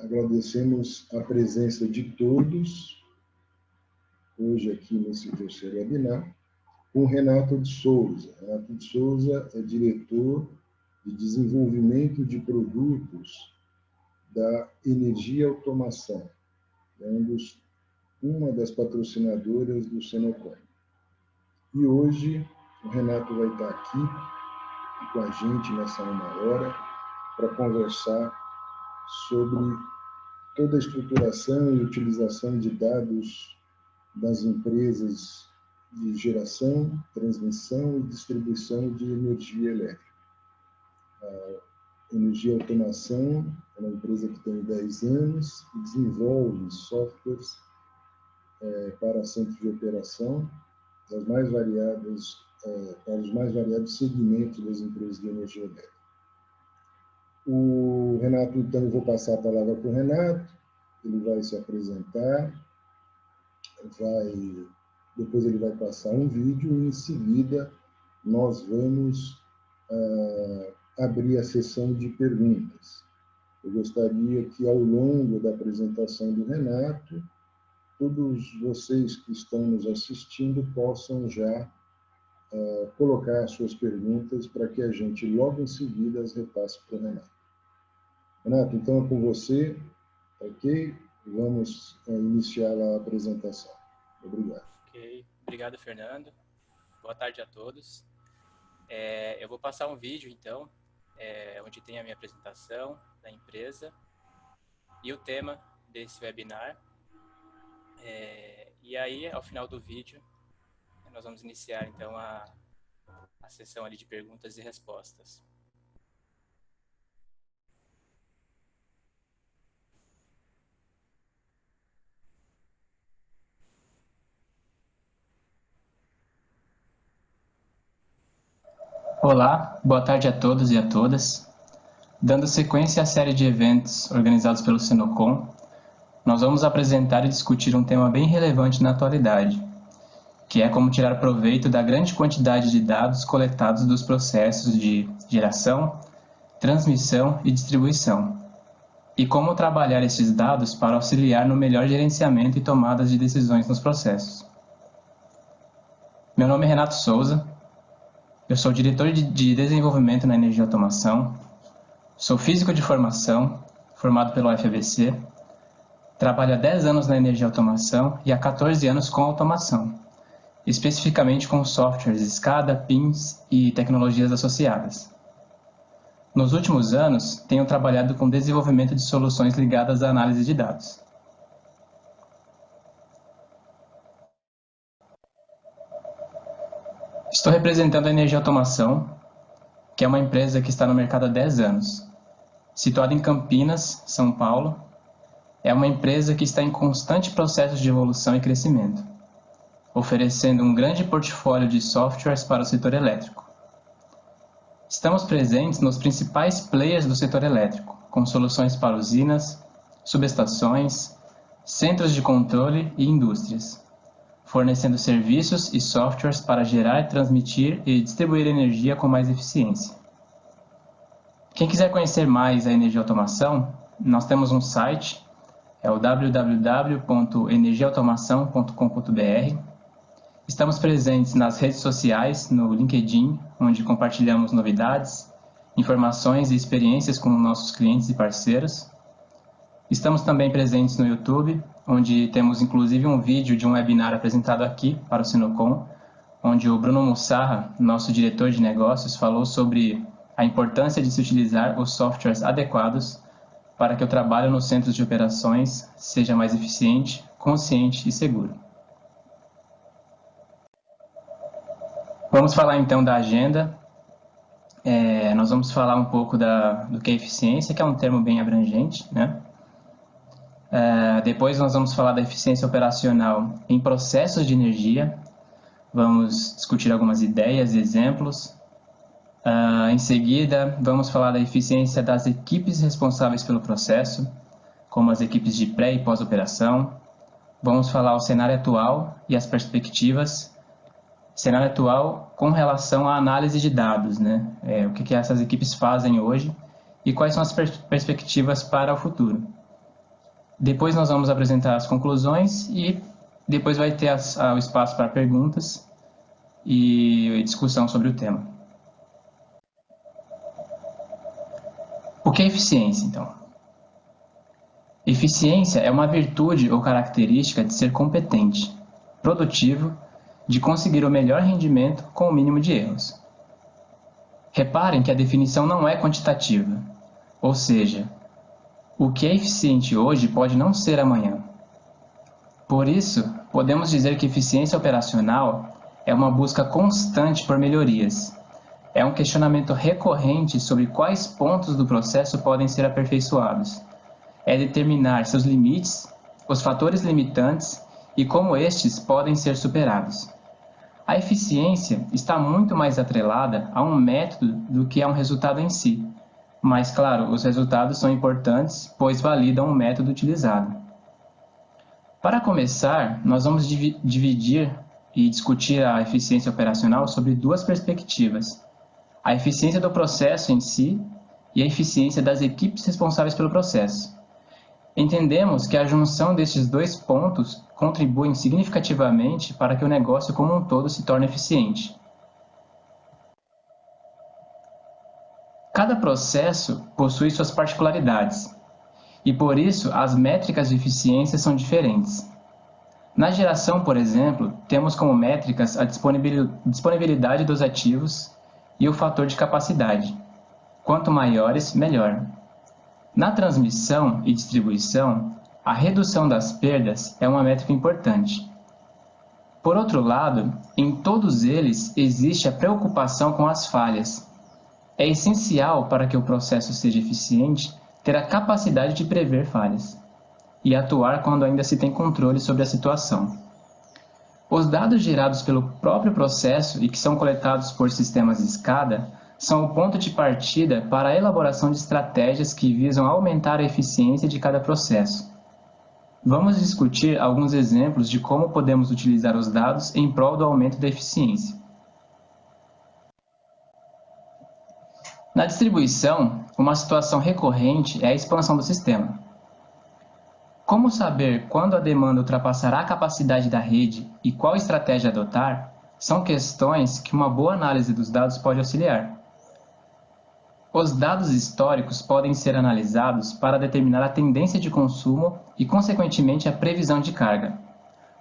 agradecemos a presença de todos, hoje aqui nesse terceiro webinar, com Renato de Souza. Renato de Souza é diretor de desenvolvimento de produtos da Energia Automação, uma das patrocinadoras do Senocom. E hoje o Renato vai estar aqui com a gente nessa 1 hora para conversar sobre toda a estruturação e utilização de dados das empresas de geração, transmissão e distribuição de energia elétrica. A Energia Automação é uma empresa que tem 10 anos e desenvolve softwares para centros de operação para os mais variados segmentos das empresas de energia elétrica. O Renato, então, eu vou passar a palavra para o Renato, ele vai se apresentar, depois ele vai passar um vídeo e, em seguida, nós vamos abrir a sessão de perguntas. Eu gostaria que, ao longo da apresentação do Renato, todos vocês que estão nos assistindo possam já colocar suas perguntas para que a gente, logo em seguida, as repasse para o Renato. Renato, então é com você, ok? Vamos iniciar a apresentação. Obrigado. Ok, obrigado, Fernando. Boa tarde a todos. Eu vou passar um vídeo, então, onde tem a minha apresentação da empresa e o tema desse webinar. E aí, ao final do vídeo, nós vamos iniciar, então, a sessão ali de perguntas e respostas. Olá, boa tarde a todos e a todas. Dando sequência à série de eventos organizados pelo Senocom, nós vamos apresentar e discutir um tema bem relevante na atualidade, que é como tirar proveito da grande quantidade de dados coletados dos processos de geração, transmissão e distribuição, e como trabalhar esses dados para auxiliar no melhor gerenciamento e tomadas de decisões nos processos. Meu nome é Renato Souza, eu sou diretor de desenvolvimento na Energia Automação, sou físico de formação, formado pelo UFABC, trabalho há 10 anos na Energia Automação e há 14 anos com automação, especificamente com softwares SCADA, PIMS e tecnologias associadas. Nos últimos anos, tenho trabalhado com desenvolvimento de soluções ligadas à análise de dados. Estou representando a Energia Automação, que é uma empresa que está no mercado há 10 anos. Situada em Campinas, São Paulo, é uma empresa que está em constante processo de evolução e crescimento, oferecendo um grande portfólio de softwares para o setor elétrico. Estamos presentes nos principais players do setor elétrico, com soluções para usinas, subestações, centros de controle e indústrias, fornecendo serviços e softwares para gerar, transmitir e distribuir energia com mais eficiência. Quem quiser conhecer mais a Energia Automação, nós temos um site, é o www.energiaautomação.com.br. Estamos presentes nas redes sociais, no LinkedIn, onde compartilhamos novidades, informações e experiências com nossos clientes e parceiros. Estamos também presentes no YouTube, onde temos inclusive um vídeo de um webinar apresentado aqui para o Senocom, onde o Bruno Mussarra, nosso diretor de negócios, falou sobre a importância de se utilizar os softwares adequados para que o trabalho nos centros de operações seja mais eficiente, consciente e seguro. Vamos falar então da agenda. Nós vamos falar um pouco do que é eficiência, que é um termo bem abrangente, né? Depois nós vamos falar da eficiência operacional em processos de energia. Vamos discutir algumas ideias e exemplos. Em seguida, vamos falar da eficiência das equipes responsáveis pelo processo, como as equipes de pré- e pós-operação. Vamos falar o cenário atual e as perspectivas. Cenário atual com relação à análise de dados, né? O que essas equipes fazem hoje e quais são as perspectivas para o futuro. Depois nós vamos apresentar as conclusões e depois vai ter o espaço para perguntas e discussão sobre o tema. O que é eficiência, então? Eficiência é uma virtude ou característica de ser competente, produtivo, de conseguir o melhor rendimento com o mínimo de erros. Reparem que a definição não é quantitativa, ou seja, o que é eficiente hoje pode não ser amanhã. Por isso, podemos dizer que eficiência operacional é uma busca constante por melhorias. É um questionamento recorrente sobre quais pontos do processo podem ser aperfeiçoados. É determinar seus limites, os fatores limitantes e como estes podem ser superados. A eficiência está muito mais atrelada a um método do que a um resultado em si. Mas, claro, os resultados são importantes, pois validam o método utilizado. Para começar, nós vamos dividir e discutir a eficiência operacional sobre duas perspectivas: a eficiência do processo em si e a eficiência das equipes responsáveis pelo processo. Entendemos que a junção destes dois pontos contribui significativamente para que o negócio como um todo se torne eficiente. Cada processo possui suas particularidades, e por isso as métricas de eficiência são diferentes. Na geração, por exemplo, temos como métricas a disponibilidade dos ativos e o fator de capacidade. Quanto maiores, melhor. Na transmissão e distribuição, a redução das perdas é uma métrica importante. Por outro lado, em todos eles existe a preocupação com as falhas. É essencial para que o processo seja eficiente ter a capacidade de prever falhas e atuar quando ainda se tem controle sobre a situação. Os dados gerados pelo próprio processo e que são coletados por sistemas SCADA são o ponto de partida para a elaboração de estratégias que visam aumentar a eficiência de cada processo. Vamos discutir alguns exemplos de como podemos utilizar os dados em prol do aumento da eficiência. Na distribuição, uma situação recorrente é a expansão do sistema. Como saber quando a demanda ultrapassará a capacidade da rede e qual estratégia adotar, são questões que uma boa análise dos dados pode auxiliar. Os dados históricos podem ser analisados para determinar a tendência de consumo e, consequentemente, a previsão de carga.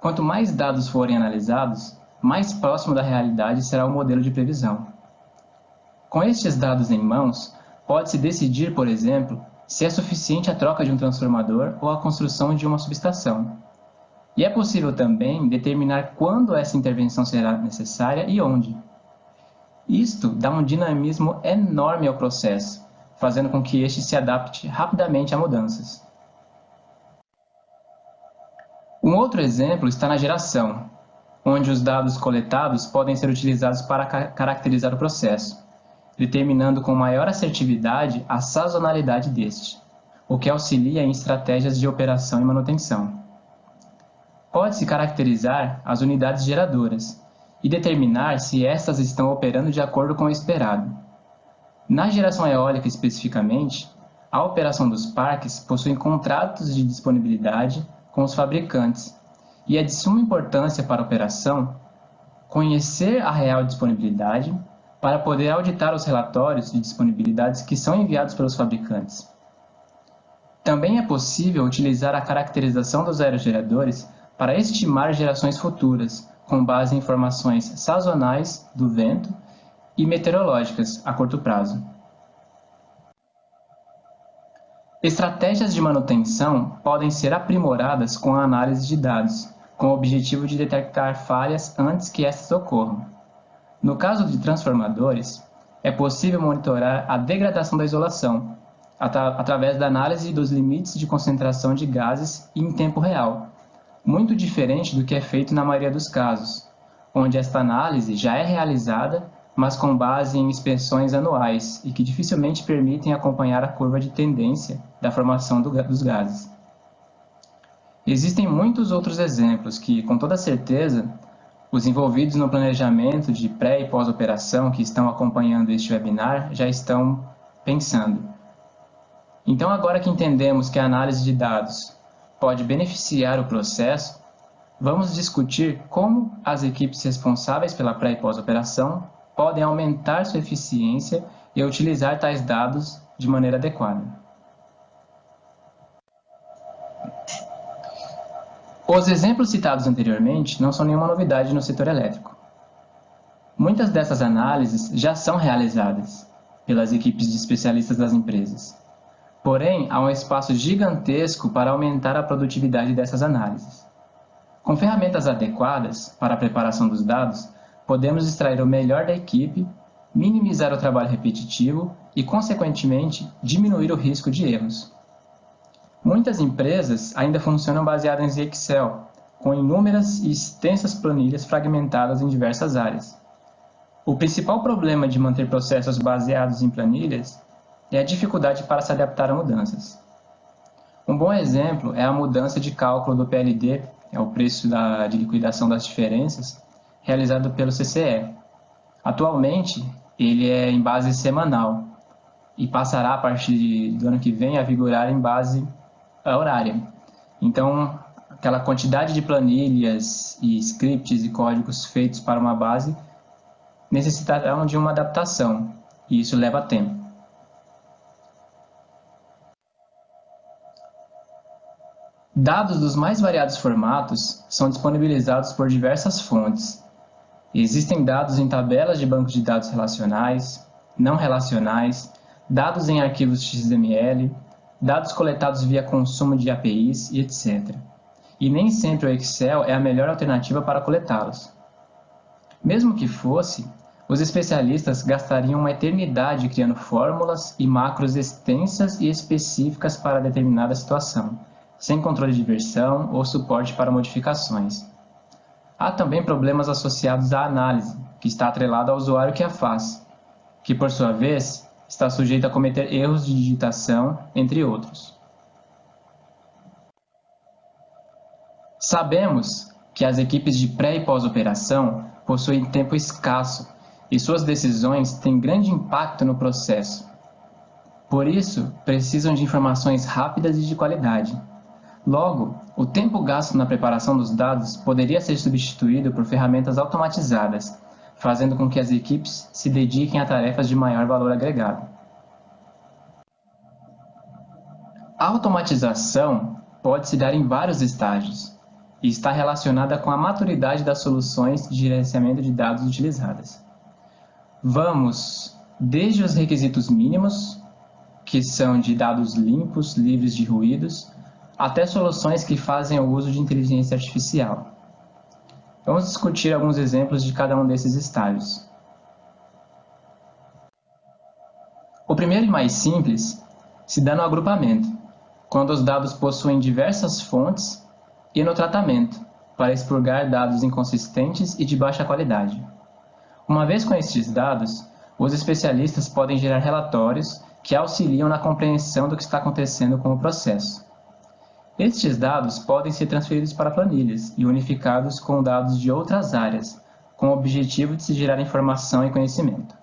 Quanto mais dados forem analisados, mais próximo da realidade será o modelo de previsão. Com estes dados em mãos, pode-se decidir, por exemplo, se é suficiente a troca de um transformador ou a construção de uma subestação. E é possível também determinar quando essa intervenção será necessária e onde. Isto dá um dinamismo enorme ao processo, fazendo com que este se adapte rapidamente a mudanças. Um outro exemplo está na geração, onde os dados coletados podem ser utilizados para caracterizar o processo, determinando com maior assertividade a sazonalidade deste, o que auxilia em estratégias de operação e manutenção. Pode-se caracterizar as unidades geradoras e determinar se estas estão operando de acordo com o esperado. Na geração eólica especificamente, a operação dos parques possui contratos de disponibilidade com os fabricantes e é de suma importância para a operação conhecer a real disponibilidade para poder auditar os relatórios de disponibilidades que são enviados pelos fabricantes. Também é possível utilizar a caracterização dos aerogeradores para estimar gerações futuras, com base em informações sazonais do vento e meteorológicas a curto prazo. Estratégias de manutenção podem ser aprimoradas com a análise de dados, com o objetivo de detectar falhas antes que estas ocorram. No caso de transformadores, é possível monitorar a degradação da isolação, através da análise dos limites de concentração de gases em tempo real, muito diferente do que é feito na maioria dos casos, onde esta análise já é realizada, mas com base em inspeções anuais e que dificilmente permitem acompanhar a curva de tendência da formação dos gases. Existem muitos outros exemplos que, com toda certeza, os envolvidos no planejamento de pré- e pós-operação que estão acompanhando este webinar já estão pensando. Então, agora que entendemos que a análise de dados pode beneficiar o processo, vamos discutir como as equipes responsáveis pela pré- e pós-operação podem aumentar sua eficiência e utilizar tais dados de maneira adequada. Os exemplos citados anteriormente não são nenhuma novidade no setor elétrico. Muitas dessas análises já são realizadas pelas equipes de especialistas das empresas. Porém, há um espaço gigantesco para aumentar a produtividade dessas análises. Com ferramentas adequadas para a preparação dos dados, podemos extrair o melhor da equipe, minimizar o trabalho repetitivo e, consequentemente, diminuir o risco de erros. Muitas empresas ainda funcionam baseadas em Excel, com inúmeras e extensas planilhas fragmentadas em diversas áreas. O principal problema de manter processos baseados em planilhas é a dificuldade para se adaptar a mudanças. Um bom exemplo é a mudança de cálculo do PLD, é o preço de liquidação das diferenças, realizado pelo CCE. Atualmente, ele é em base semanal e passará a partir do ano que vem a vigorar em base horária. Então, aquela quantidade de planilhas e scripts e códigos feitos para uma base necessitarão de uma adaptação, e isso leva tempo. Dados dos mais variados formatos são disponibilizados por diversas fontes. Existem dados em tabelas de bancos de dados relacionais, não relacionais, dados em arquivos XML, dados coletados via consumo de APIs e etc. E nem sempre o Excel é a melhor alternativa para coletá-los. Mesmo que fosse, os especialistas gastariam uma eternidade criando fórmulas e macros extensas e específicas para determinada situação, sem controle de versão ou suporte para modificações. Há também problemas associados à análise, que está atrelada ao usuário que a faz, que por sua vez está sujeito a cometer erros de digitação, entre outros. Sabemos que as equipes de pré- e pós-operação possuem tempo escasso e suas decisões têm grande impacto no processo. Por isso, precisam de informações rápidas e de qualidade. Logo, o tempo gasto na preparação dos dados poderia ser substituído por ferramentas automatizadas, fazendo com que as equipes se dediquem a tarefas de maior valor agregado. A automatização pode se dar em vários estágios e está relacionada com a maturidade das soluções de gerenciamento de dados utilizadas. Vamos desde os requisitos mínimos, que são de dados limpos, livres de ruídos, até soluções que fazem o uso de inteligência artificial. Vamos discutir alguns exemplos de cada um desses estágios. O primeiro e mais simples se dá no agrupamento, quando os dados possuem diversas fontes, e no tratamento, para expurgar dados inconsistentes e de baixa qualidade. Uma vez com estes dados, os especialistas podem gerar relatórios que auxiliam na compreensão do que está acontecendo com o processo. Estes dados podem ser transferidos para planilhas e unificados com dados de outras áreas, com o objetivo de se gerar informação e conhecimento.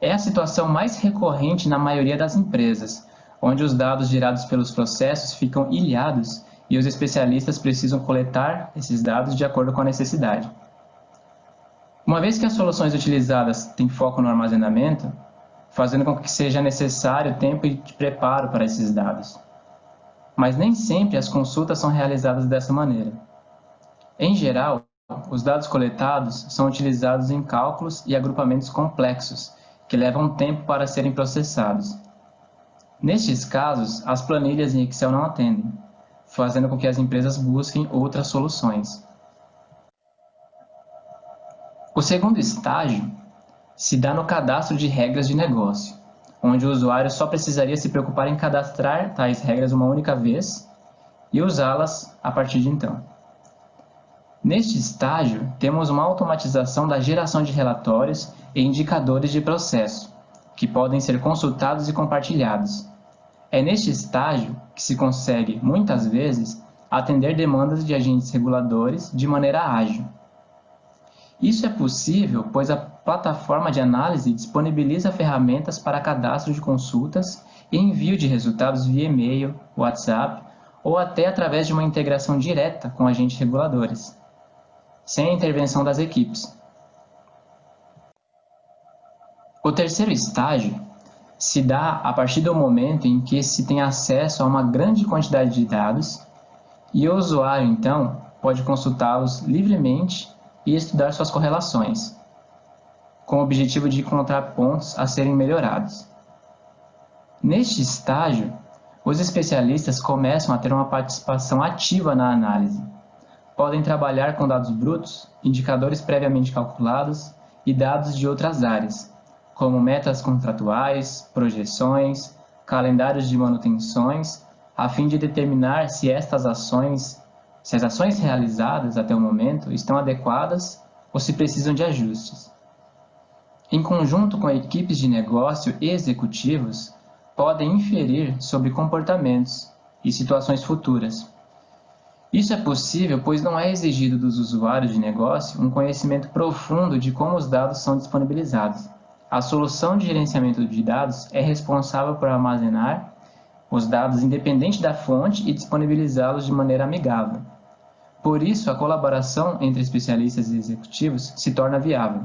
É a situação mais recorrente na maioria das empresas, onde os dados gerados pelos processos ficam ilhados e os especialistas precisam coletar esses dados de acordo com a necessidade. Uma vez que as soluções utilizadas têm foco no armazenamento, fazendo com que seja necessário tempo de preparo para esses dados. Mas nem sempre as consultas são realizadas dessa maneira. Em geral, os dados coletados são utilizados em cálculos e agrupamentos complexos, que levam tempo para serem processados. Nestes casos, as planilhas em Excel não atendem, fazendo com que as empresas busquem outras soluções. O segundo estágio se dá no cadastro de regras de negócio, onde o usuário só precisaria se preocupar em cadastrar tais regras uma única vez e usá-las a partir de então. Neste estágio, temos uma automatização da geração de relatórios e indicadores de processo, que podem ser consultados e compartilhados. É neste estágio que se consegue, muitas vezes, atender demandas de agentes reguladores de maneira ágil. Isso é possível, pois a plataforma de análise disponibiliza ferramentas para cadastro de consultas e envio de resultados via e-mail, WhatsApp ou até através de uma integração direta com agentes reguladores, sem a intervenção das equipes. O terceiro estágio se dá a partir do momento em que se tem acesso a uma grande quantidade de dados e o usuário, então, pode consultá-los livremente e estudar suas correlações, com o objetivo de encontrar pontos a serem melhorados. Neste estágio, os especialistas começam a ter uma participação ativa na análise. Podem trabalhar com dados brutos, indicadores previamente calculados e dados de outras áreas, como metas contratuais, projeções, calendários de manutenções, a fim de determinar se as ações realizadas até o momento estão adequadas ou se precisam de ajustes. Em conjunto com equipes de negócio e executivos, podem inferir sobre comportamentos e situações futuras. Isso é possível pois não é exigido dos usuários de negócio um conhecimento profundo de como os dados são disponibilizados. A solução de gerenciamento de dados é responsável por armazenar os dados independente da fonte e disponibilizá-los de maneira amigável. Por isso, a colaboração entre especialistas e executivos se torna viável.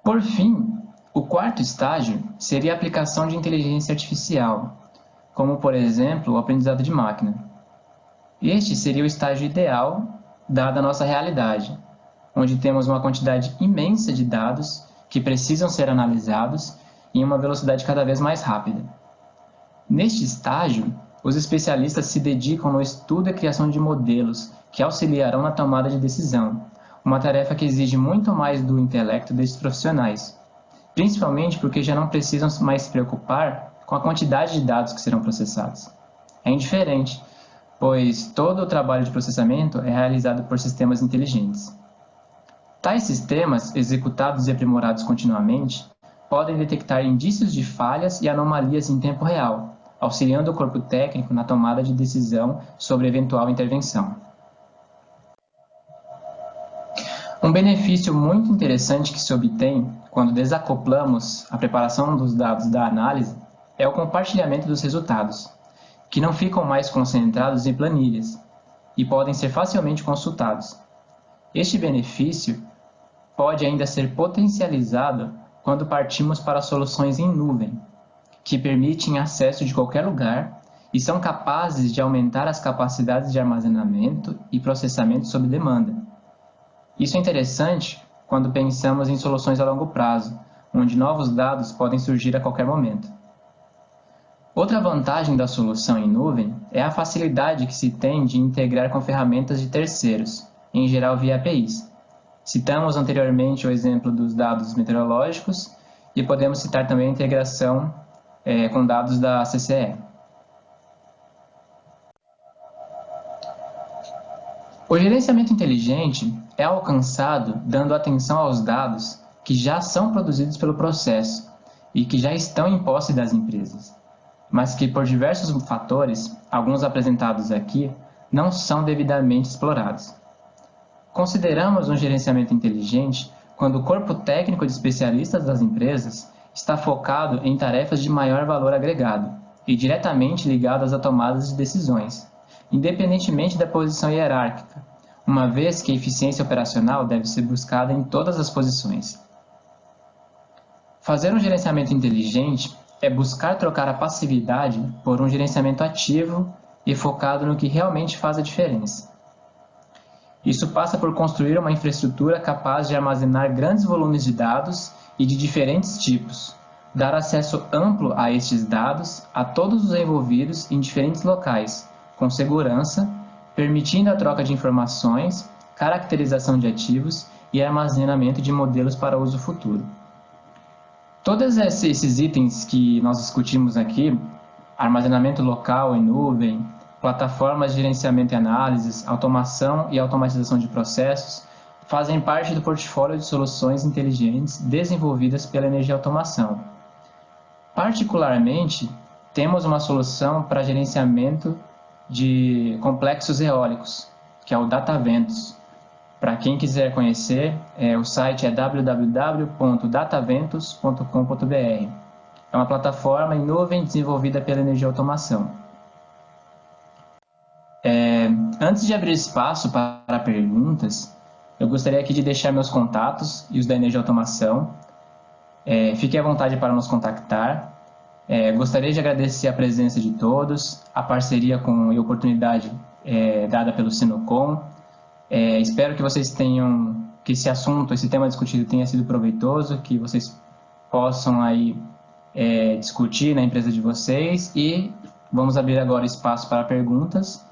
Por fim, o quarto estágio seria a aplicação de inteligência artificial, como, por exemplo, o aprendizado de máquina. Este seria o estágio ideal, dada a nossa realidade, onde temos uma quantidade imensa de dados que precisam ser analisados em uma velocidade cada vez mais rápida. Neste estágio, os especialistas se dedicam no estudo e criação de modelos que auxiliarão na tomada de decisão, uma tarefa que exige muito mais do intelecto desses profissionais, principalmente porque já não precisam mais se preocupar com a quantidade de dados que serão processados. É indiferente, pois todo o trabalho de processamento é realizado por sistemas inteligentes. Tais sistemas, executados e aprimorados continuamente, podem detectar indícios de falhas e anomalias em tempo real, auxiliando o corpo técnico na tomada de decisão sobre eventual intervenção. Um benefício muito interessante que se obtém quando desacoplamos a preparação dos dados da análise é o compartilhamento dos resultados, que não ficam mais concentrados em planilhas e podem ser facilmente consultados. Este benefício pode ainda ser potencializado quando partimos para soluções em nuvem, que permitem acesso de qualquer lugar e são capazes de aumentar as capacidades de armazenamento e processamento sob demanda. Isso é interessante quando pensamos em soluções a longo prazo, onde novos dados podem surgir a qualquer momento. Outra vantagem da solução em nuvem é a facilidade que se tem de integrar com ferramentas de terceiros, em geral via APIs. Citamos anteriormente o exemplo dos dados meteorológicos e podemos citar também a integração com dados da CCE. O gerenciamento inteligente é alcançado dando atenção aos dados que já são produzidos pelo processo e que já estão em posse das empresas, mas que por diversos fatores, alguns apresentados aqui, não são devidamente explorados. Consideramos um gerenciamento inteligente quando o corpo técnico de especialistas das empresas está focado em tarefas de maior valor agregado e diretamente ligadas a tomadas de decisões, independentemente da posição hierárquica, uma vez que a eficiência operacional deve ser buscada em todas as posições. Fazer um gerenciamento inteligente é buscar trocar a passividade por um gerenciamento ativo e focado no que realmente faz a diferença. Isso passa por construir uma infraestrutura capaz de armazenar grandes volumes de dados e de diferentes tipos, dar acesso amplo a estes dados a todos os envolvidos em diferentes locais, com segurança, permitindo a troca de informações, caracterização de ativos e armazenamento de modelos para uso futuro. Todos esses itens que nós discutimos aqui, armazenamento local em nuvem, plataformas de gerenciamento e análises, automação e automatização de processos, fazem parte do portfólio de soluções inteligentes desenvolvidas pela Energia Automação. Particularmente, temos uma solução para gerenciamento de complexos eólicos, que é o Dataventos. Para quem quiser conhecer, o site é www.dataventos.com.br. é uma plataforma em nuvem desenvolvida pela Energia Automação. Antes de abrir espaço para perguntas, eu gostaria aqui de deixar meus contatos e os da Energia Automação. Fique à vontade para nos contactar. Gostaria de agradecer a presença de todos, a parceria com e a oportunidade dada pelo Sinocom. Espero que vocês tenham, que esse assunto, esse tema discutido tenha sido proveitoso, que vocês possam aí discutir na empresa de vocês, e vamos abrir agora espaço para perguntas.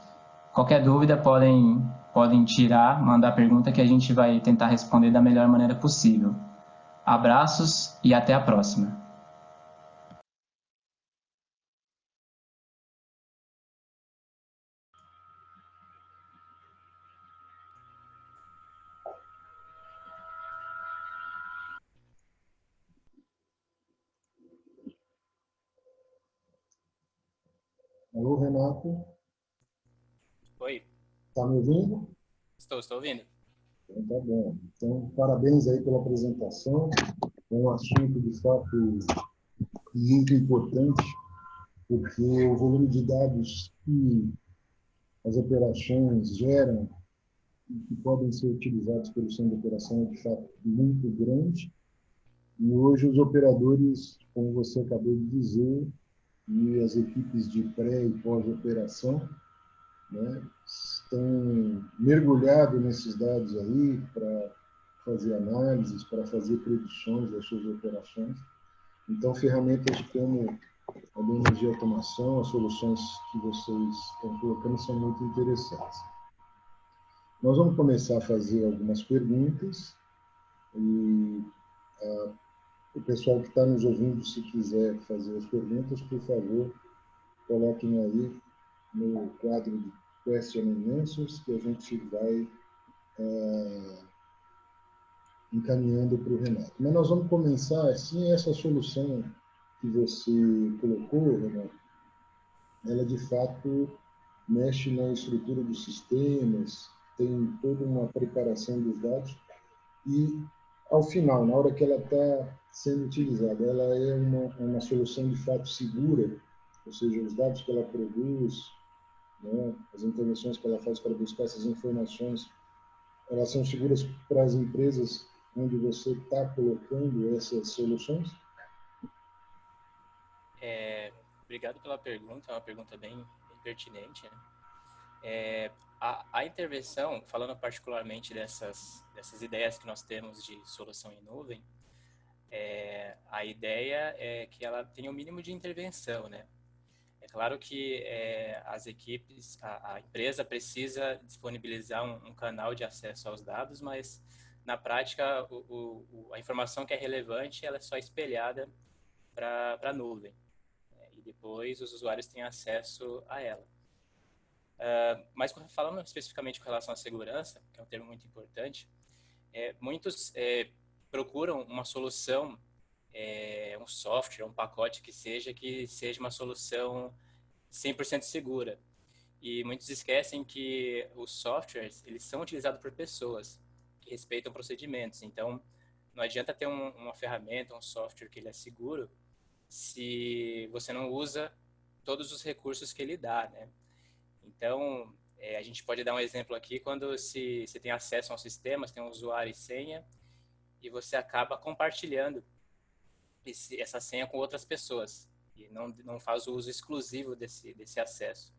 Qualquer dúvida podem tirar, mandar pergunta que a gente vai tentar responder da melhor maneira possível. Abraços e até a próxima. Alô, Renato, Oi, está me ouvindo? estou ouvindo. Então, tá bom. Então, parabéns aí pela apresentação. É um assunto, de fato, muito importante, porque o volume de dados que as operações geram e que podem ser utilizados pelo centro de operação é, de fato, muito grande. E hoje os operadores, como você acabou de dizer, e as equipes de pré e pós-operação, né, estão mergulhados nesses dados aí para fazer análises, para fazer predições das suas operações. Então, ferramentas como a de energia automação, as soluções que vocês estão colocando são muito interessantes. Nós vamos começar a fazer algumas perguntas e o pessoal que está nos ouvindo, se quiser fazer as perguntas, por favor, coloquem aí no quadro de Question and Answers, que a gente vai encaminhando para o Renato. Mas nós vamos começar, assim, essa solução que você colocou, Renato, ela de fato mexe na estrutura dos sistemas, tem toda uma preparação dos dados e, ao final, na hora que ela está sendo utilizada, ela é uma solução de fato segura, ou seja, os dados que ela produz, né, as intervenções que ela faz para buscar essas informações, elas são seguras para as empresas onde você está colocando essas soluções? Obrigado pela pergunta, é uma pergunta bem pertinente, né? A intervenção, falando particularmente dessas ideias que nós temos de solução em nuvem, a ideia é que ela tenha o mínimo de intervenção, né? É claro que as equipes, a empresa precisa disponibilizar um canal de acesso aos dados, mas na prática a informação que é relevante ela é só espelhada para a nuvem, né? E depois os usuários têm acesso a ela. Mas falando especificamente com relação à segurança, que é um termo muito importante, muitos procuram uma solução, um software, um pacote que seja uma solução 100% segura. E muitos esquecem que os softwares, eles são utilizados por pessoas que respeitam procedimentos. Então, não adianta ter uma ferramenta, um software que ele é seguro, se você não usa todos os recursos que ele dá, né? Então, a gente pode dar um exemplo aqui quando você tem acesso a um sistema, você tem um usuário e senha, e você acaba compartilhando essa senha com outras pessoas, e não faz o uso exclusivo desse acesso.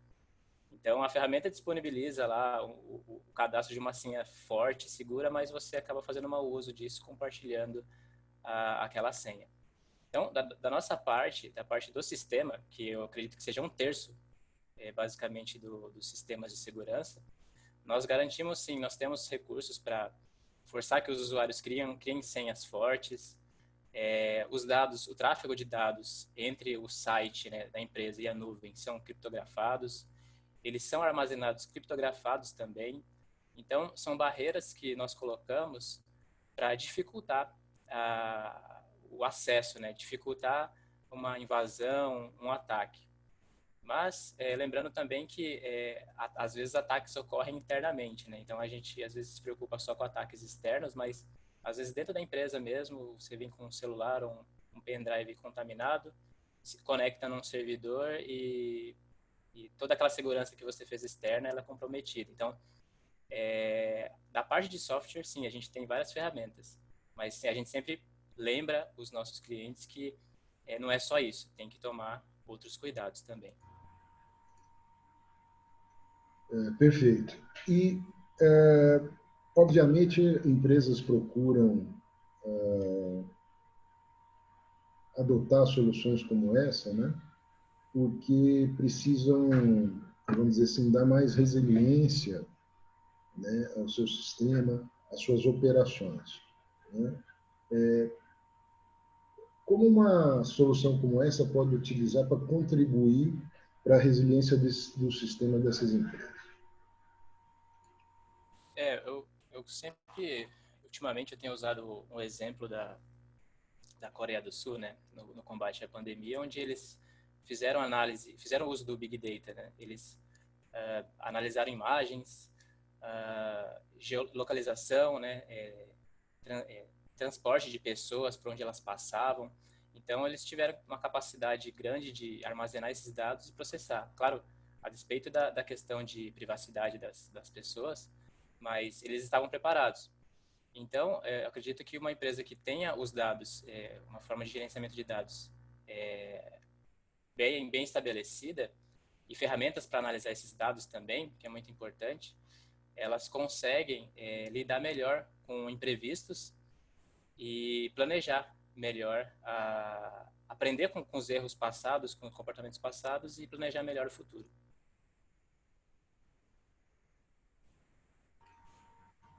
Então, a ferramenta disponibiliza lá o cadastro de uma senha forte, segura, mas você acaba fazendo mau uso disso, compartilhando aquela senha. Então, da nossa parte, da parte do sistema, que eu acredito que seja um terço, basicamente, dos sistemas de segurança, nós garantimos, sim, nós temos recursos para forçar que os usuários criem senhas fortes, os dados, o tráfego de dados entre o site, né, da empresa e a nuvem são criptografados, eles são armazenados criptografados também. Então, são barreiras que nós colocamos para dificultar o acesso, né, dificultar uma invasão, um ataque. Mas, lembrando também que, às vezes, ataques ocorrem internamente, né? Então, a gente, às vezes, se preocupa só com ataques externos, mas, às vezes, dentro da empresa mesmo, você vem com um celular ou um pendrive contaminado, se conecta num servidor e toda aquela segurança que você fez externa, ela é comprometida. Então, da parte de software, sim, a gente tem várias ferramentas, mas sim, a gente sempre lembra os nossos clientes que não é só isso, tem que tomar outros cuidados também. Perfeito. E, obviamente, empresas procuram adotar soluções como essa, né? Porque precisam, vamos dizer assim, dar mais resiliência, né, ao seu sistema, às suas operações, né? Como uma solução como essa pode utilizar para contribuir para a resiliência do sistema dessas empresas? Eu sempre, ultimamente, eu tenho usado um exemplo da Coreia do Sul, né, no combate à pandemia, onde eles fizeram análise, fizeram uso do Big Data, né? Eles analisaram imagens, geolocalização, né, transporte de pessoas para onde elas passavam. Então, eles tiveram uma capacidade grande de armazenar esses dados e processar. Claro, a despeito da questão de privacidade das pessoas, mas eles estavam preparados. Então, eu acredito que uma empresa que tenha os dados, uma forma de gerenciamento de dados bem estabelecida e ferramentas para analisar esses dados também, que é muito importante, elas conseguem lidar melhor com imprevistos e planejar melhor, aprender com os erros passados, com os comportamentos passados e planejar melhor o futuro.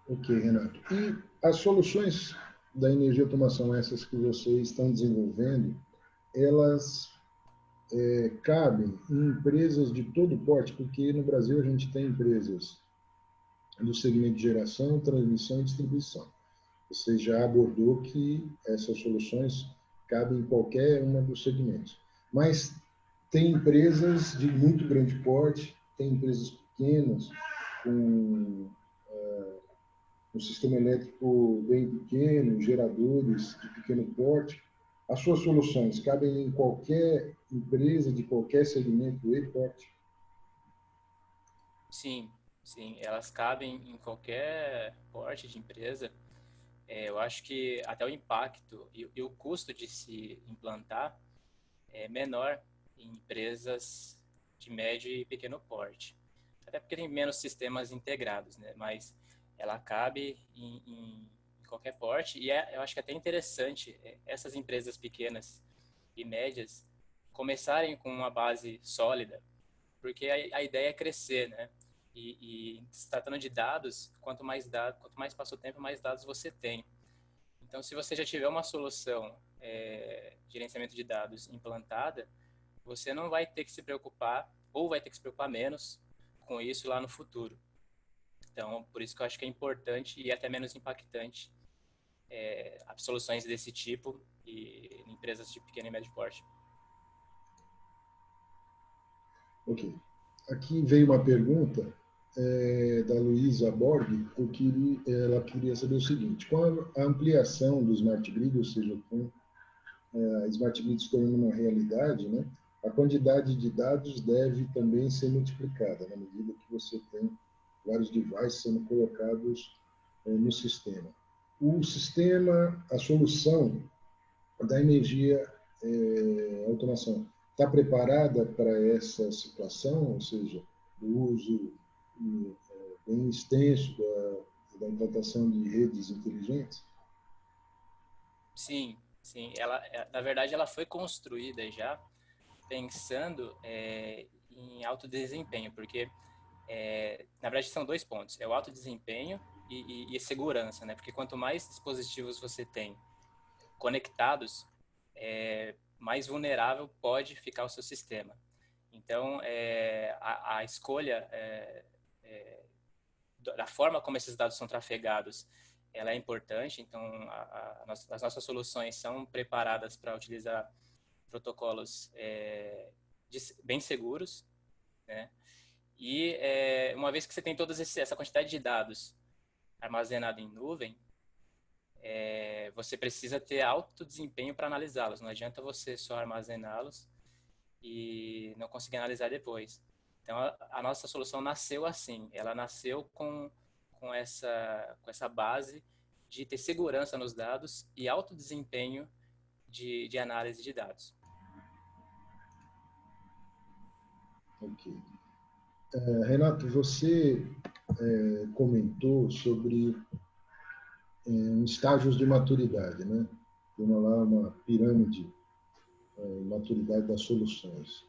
Ok, Renato. E as soluções da energia automação, essas que vocês estão desenvolvendo, elas cabem em empresas de todo porte, porque no Brasil a gente tem empresas do segmento de geração, transmissão e distribuição. Você já abordou que essas soluções cabem em qualquer uma dos segmentos. Mas tem empresas de muito grande porte, tem empresas pequenas, com um sistema elétrico bem pequeno, geradores de pequeno porte. As suas soluções cabem em qualquer empresa, de qualquer segmento e porte? Sim, sim, elas cabem em qualquer porte de empresa. Eu acho que até o impacto e o custo de se implantar é menor em empresas de médio e pequeno porte. Até porque tem menos sistemas integrados, né? Mas ela cabe em qualquer porte e eu acho que é até interessante essas empresas pequenas e médias começarem com uma base sólida, porque a ideia é crescer, né? Se tratando de dados, quanto mais passa o tempo, mais dados você tem. Então, se você já tiver uma solução de gerenciamento de dados implantada, você não vai ter que se preocupar, ou vai ter que se preocupar menos com isso lá no futuro. Então, por isso que eu acho que é importante e até menos impactante soluções desse tipo e em empresas de pequeno e médio porte. Ok. Aqui veio uma pergunta da Luísa Borg. Ela queria saber o seguinte: com a ampliação do Smart Grid, ou seja, com a Smart Grid se tornando uma realidade, né, a quantidade de dados deve também ser multiplicada, na medida que você tem vários devices sendo colocados no sistema. O sistema, a solução da energia automação, está preparada para essa situação, ou seja, do uso bem extenso da implantação de redes inteligentes? Sim, sim. Na verdade, ela foi construída já pensando em alto desempenho, porque na verdade são dois pontos: é o alto desempenho e segurança, né? Porque quanto mais dispositivos você tem conectados, mais vulnerável pode ficar o seu sistema. Então, a escolha da forma como esses dados são trafegados, ela é importante. Então, as nossas soluções são preparadas para utilizar protocolos bem seguros, né? E uma vez que você tem toda essa quantidade de dados armazenada em nuvem, você precisa ter alto desempenho para analisá-los. Não adianta você só armazená-los e não conseguir analisar depois. Então, a nossa solução nasceu assim. Ela nasceu com essa base de ter segurança nos dados e alto desempenho de análise de dados. Ok. Renato, você comentou sobre estágios de maturidade, né? Tem lá uma pirâmide, maturidade das soluções.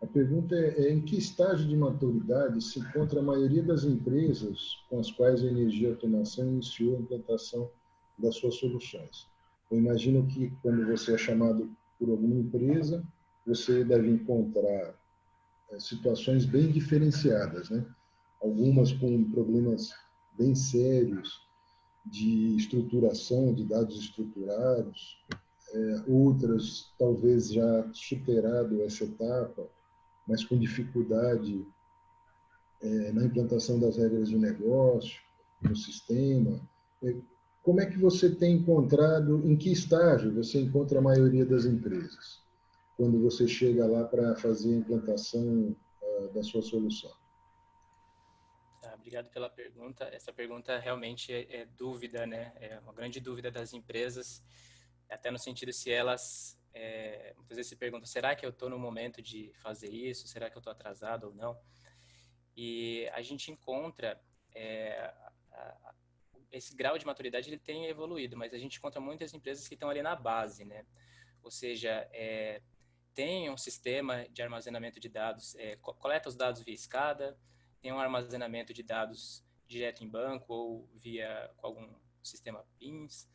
A pergunta é em que estágio de maturidade se encontra a maioria das empresas com as quais a Energia Automação iniciou a implantação das suas soluções? Eu imagino que quando você é chamado por alguma empresa, você deve encontrar situações bem diferenciadas, né? Algumas com problemas bem sérios de estruturação de dados estruturados, outras talvez já superado essa etapa, mas com dificuldade na implantação das regras de negócio, no sistema. Como é que você tem encontrado, em que estágio você encontra a maioria das empresas, quando você chega lá para fazer a implantação da sua solução? Obrigado pela pergunta. Essa pergunta realmente é dúvida, né? É uma grande dúvida das empresas, até no sentido se elas muitas vezes se perguntam: será que eu estou no momento de fazer isso? Será que eu estou atrasado ou não? E a gente encontra esse grau de maturidade, ele tem evoluído, mas a gente encontra muitas empresas que estão ali na base, né? Ou seja, tem um sistema de armazenamento de dados, coleta os dados via escada, tem um armazenamento de dados direto em banco ou via com algum sistema PINS,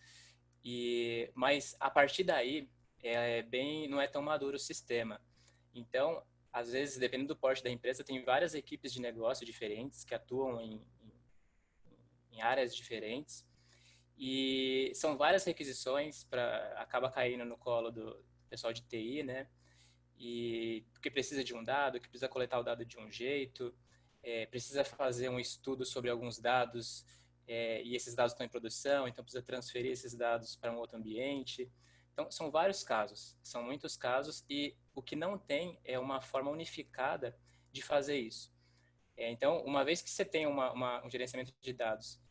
mas a partir daí não é tão maduro o sistema. Então, às vezes, dependendo do porte da empresa, tem várias equipes de negócio diferentes que atuam em áreas diferentes e são várias requisições acaba caindo no colo do pessoal de TI, né? E porque precisa de um dado, que precisa coletar o dado de um jeito, precisa fazer um estudo sobre alguns dados e esses dados estão em produção, então precisa transferir esses dados para um outro ambiente. Então, são vários casos, são muitos casos e o que não tem é uma forma unificada de fazer isso. Então, uma vez que você tem um gerenciamento de dados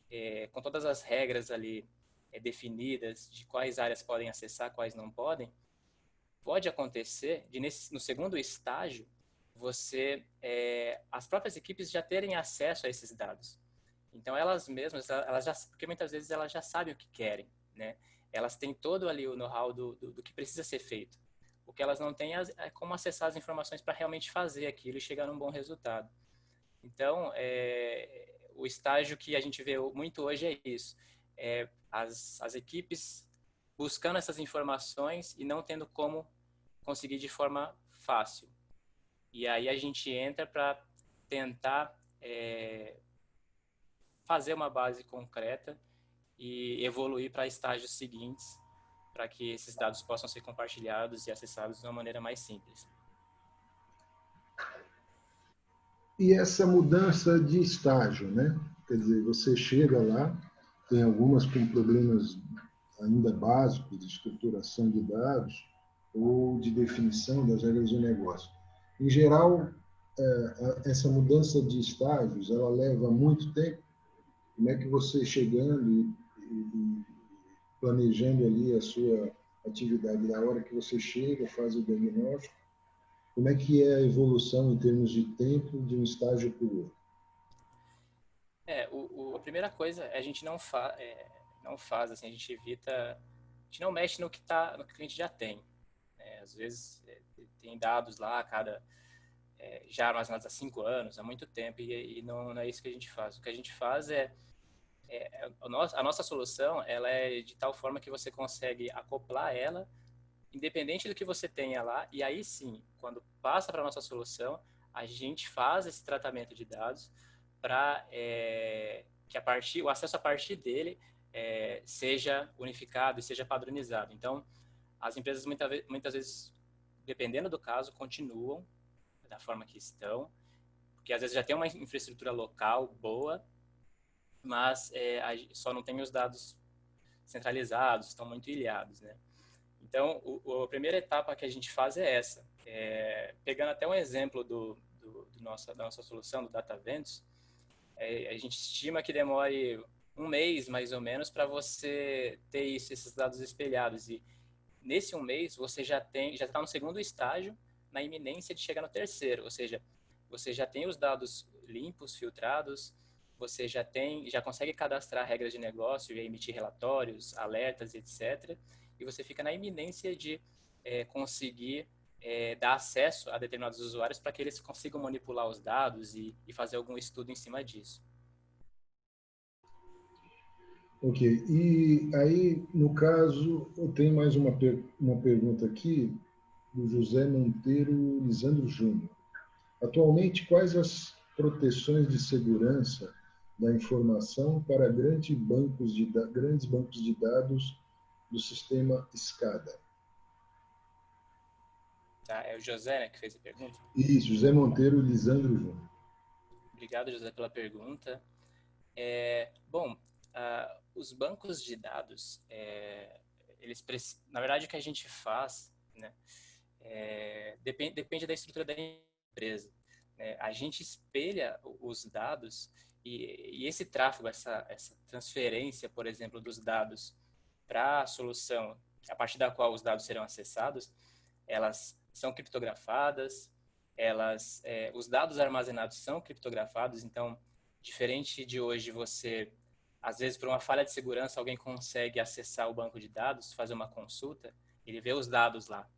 com todas as regras ali definidas de quais áreas podem acessar, quais não podem, pode acontecer de no segundo estágio as próprias equipes já terem acesso a esses dados. Então elas mesmas, porque muitas vezes elas já sabem o que querem, né? Elas têm todo ali o know-how do que precisa ser feito. O que elas não têm é como acessar as informações para realmente fazer aquilo e chegar num bom resultado. Então, o estágio que a gente vê muito hoje é isso. As equipes buscando essas informações e não tendo como conseguir de forma fácil. E aí a gente entra para tentar fazer uma base concreta e evoluir para estágios seguintes para que esses dados possam ser compartilhados e acessados de uma maneira mais simples. E essa mudança de estágio, né? Quer dizer, você chega lá, tem algumas com problemas ainda básicos de estruturação de dados ou de definição das regras de negócio. Em geral, essa mudança de estágios, ela leva muito tempo. Como é que você chegando e planejando ali a sua atividade, na hora que você chega, faz o diagnóstico, como é que é a evolução em termos de tempo de um estágio para o outro? A primeira coisa a gente não faz assim, a gente evita, a gente não mexe no que o cliente já tem. Às vezes tem dados lá, já armazenados há 5 anos, há muito tempo, e não é isso que a gente faz. O que a gente faz a nossa solução, ela é de tal forma que você consegue acoplar ela, independente do que você tenha lá, e aí sim, quando passa para a nossa solução, a gente faz esse tratamento de dados para que o acesso a partir dele seja unificado e seja padronizado. Então, as empresas muitas vezes, dependendo do caso, continuam da forma que estão, porque às vezes já tem uma infraestrutura local boa, mas só não tem os dados centralizados, estão muito ilhados, né? Então, a primeira etapa que a gente faz é essa. Pegando até um exemplo da nossa solução, do DataVentus, a gente estima que demore um mês, mais ou menos, para você ter esses dados espelhados. E nesse um mês, você já está no segundo estágio, na iminência de chegar no terceiro. Ou seja, você já tem os dados limpos, filtrados, você já consegue cadastrar regras de negócio e emitir relatórios, alertas, etc. E você fica na iminência de conseguir dar acesso a determinados usuários para que eles consigam manipular os dados e fazer algum estudo em cima disso. Ok. E aí, no caso, eu tenho mais uma pergunta aqui do José Monteiro Lisandro Júnior. Atualmente, quais as proteções de segurança da informação para grandes bancos de dados do sistema SCADA? Tá? É o José, né, que fez a pergunta. Isso, José Monteiro Lisandro Júnior. Obrigado, José, pela pergunta. Bom, os bancos de dados, na verdade, o que a gente faz, né, depende da estrutura da empresa. Né? A gente espelha os dados e esse tráfego, essa transferência, por exemplo, dos dados para a solução a partir da qual os dados serão acessados, elas são criptografadas, os dados armazenados são criptografados, então, diferente de hoje, às vezes, por uma falha de segurança, alguém consegue acessar o banco de dados, fazer uma consulta, ele vê os dados lá,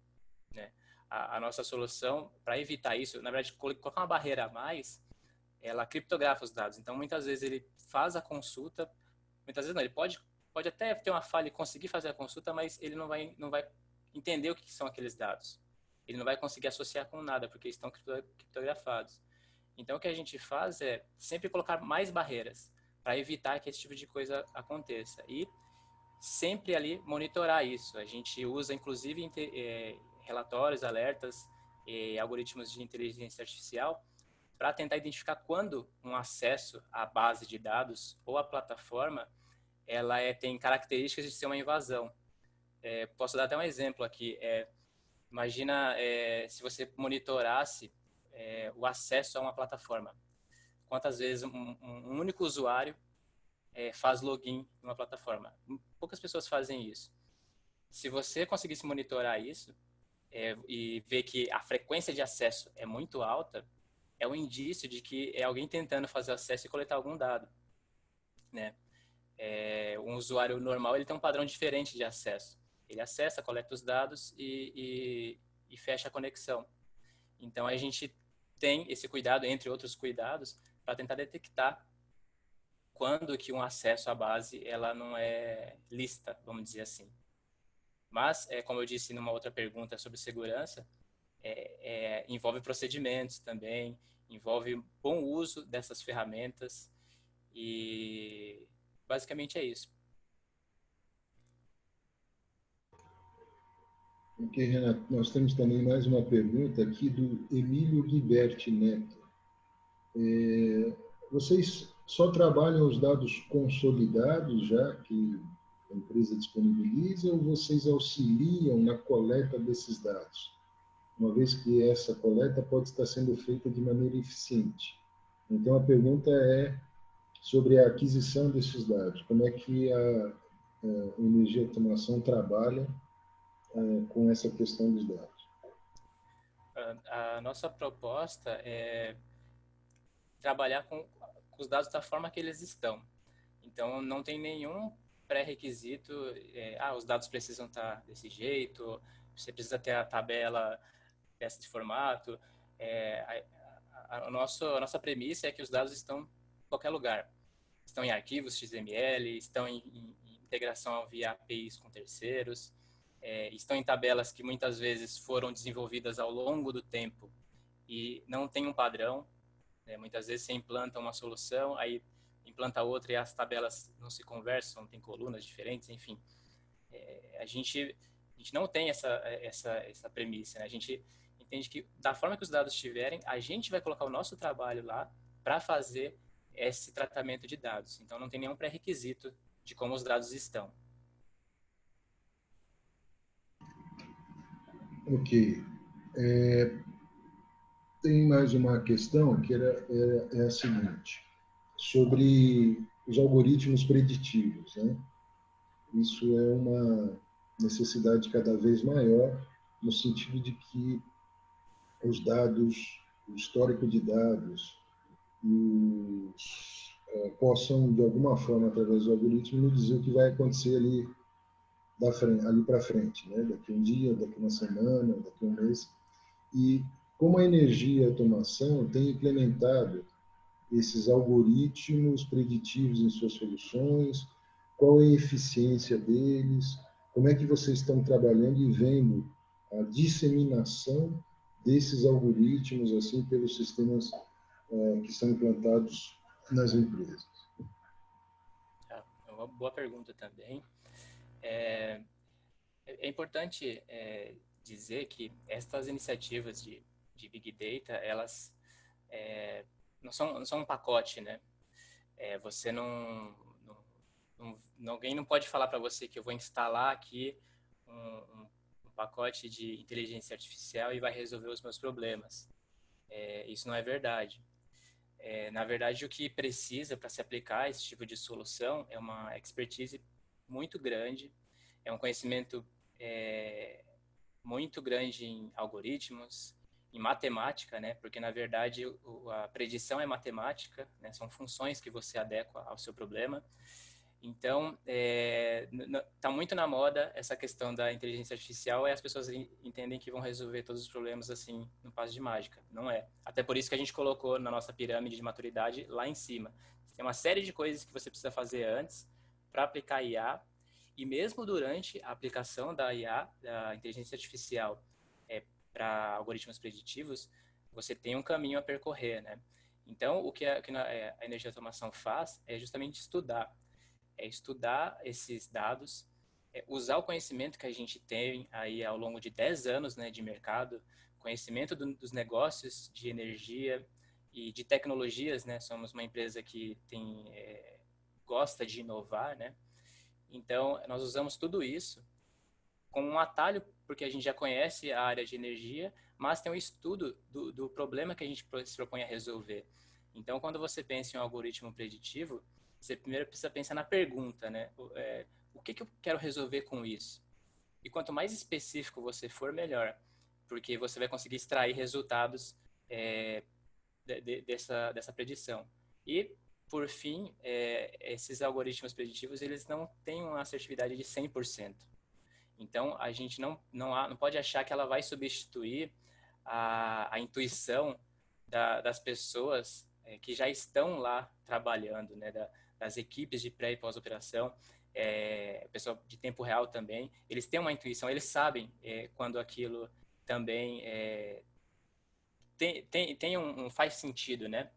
né? A nossa solução, para evitar isso, na verdade, colocar uma barreira a mais, ela criptografa os dados. Então, muitas vezes ele faz a consulta, muitas vezes não, ele pode até ter uma falha e conseguir fazer a consulta, mas ele não vai entender o que são aqueles dados. Ele não vai conseguir associar com nada, porque estão criptografados. Então, o que a gente faz é sempre colocar mais barreiras para evitar que esse tipo de coisa aconteça. E sempre ali monitorar isso. A gente usa, inclusive, relatórios, alertas e algoritmos de inteligência artificial para tentar identificar quando um acesso à base de dados ou à plataforma tem características de ser uma invasão. Posso dar até um exemplo aqui. Imagina se você monitorasse o acesso a uma plataforma. Quantas vezes um único usuário faz login em uma plataforma? Poucas pessoas fazem isso. Se você conseguisse monitorar isso e ver que a frequência de acesso é muito alta, é um indício de que é alguém tentando fazer acesso e coletar algum dado, né? Um usuário normal ele tem um padrão diferente de acesso. Ele acessa, coleta os dados e fecha a conexão. Então a gente tem esse cuidado, entre outros cuidados, para tentar detectar quando que um acesso à base ela não é lista, vamos dizer assim. Mas, como eu disse numa outra pergunta sobre segurança, envolve procedimentos também, envolve bom uso dessas ferramentas e basicamente é isso. Ok, Renato, nós temos também mais uma pergunta aqui do Emílio Guiberti Neto. Vocês só trabalham os dados consolidados já que a empresa disponibiliza ou vocês auxiliam na coleta desses dados? Uma vez que essa coleta pode estar sendo feita de maneira eficiente. Então, a pergunta é sobre a aquisição desses dados. Como é que a Energia Automação trabalha com essa questão dos dados? A nossa proposta é trabalhar com os dados da forma que eles estão. Então, não tem nenhum pré-requisito, os dados precisam estar desse jeito, você precisa ter a tabela desse formato. A nossa premissa é que os dados estão em qualquer lugar. Estão em arquivos XML, estão em integração via APIs com terceiros, estão em tabelas que muitas vezes foram desenvolvidas ao longo do tempo e não tem um padrão. Muitas vezes você implanta uma solução, aí implanta outra e as tabelas não se conversam, tem colunas diferentes, enfim. A gente não tem essa premissa, né? A gente entende que da forma que os dados estiverem, a gente vai colocar o nosso trabalho lá para fazer esse tratamento de dados. Então, não tem nenhum pré-requisito de como os dados estão. Ok. Tem mais uma questão que é a seguinte, sobre os algoritmos preditivos, né? Isso é uma necessidade cada vez maior, no sentido de que os dados, o histórico de dados, possam, de alguma forma, através do algoritmo, nos dizer o que vai acontecer ali para frente, né? Daqui um dia, daqui uma semana, daqui um mês. E como a energia e a automação tem implementado esses algoritmos preditivos em suas soluções, qual é a eficiência deles, como é que vocês estão trabalhando e vendo a disseminação desses algoritmos assim pelos sistemas que são implantados nas empresas. É uma boa pergunta também. É importante dizer que estas iniciativas de Big Data, elas não são um pacote, né? Você alguém não pode falar para você que eu vou instalar aqui um pacote de inteligência artificial e vai resolver os meus problemas. Isso não é verdade. Na verdade, o que precisa para se aplicar esse tipo de solução é uma expertise muito grande, é um conhecimento muito grande em algoritmos, em matemática, né? Porque na verdade a predição é matemática, né? São funções que você adequa ao seu problema. Então, está muito na moda essa questão da inteligência artificial e as pessoas entendem que vão resolver todos os problemas assim, no passo de mágica. Não é. Até por isso que a gente colocou na nossa pirâmide de maturidade lá em cima. Tem uma série de coisas que você precisa fazer antes para aplicar IA e mesmo durante a aplicação da IA, da inteligência artificial, para algoritmos preditivos, você tem um caminho a percorrer, né? Então, o que a energia de automação faz é justamente estudar esses dados, usar o conhecimento que a gente tem aí ao longo de 10 anos, né, de mercado, conhecimento dos negócios de energia e de tecnologias, né? Somos uma empresa que gosta de inovar, né? Então, nós usamos tudo isso como um atalho, porque a gente já conhece a área de energia, mas tem um estudo do problema que a gente se propõe a resolver. Então, quando você pensa em um algoritmo preditivo, você primeiro precisa pensar na pergunta, né? O que eu quero resolver com isso? E quanto mais específico você for, melhor, porque você vai conseguir extrair resultados dessa predição. E, por fim, esses algoritmos preditivos, eles não têm uma assertividade de 100%. Então, a gente não pode achar que ela vai substituir a intuição das pessoas que já estão lá trabalhando, né, das equipes de pré e pós-operação, pessoal de tempo real também. Eles têm uma intuição, eles sabem quando aquilo também faz sentido, né?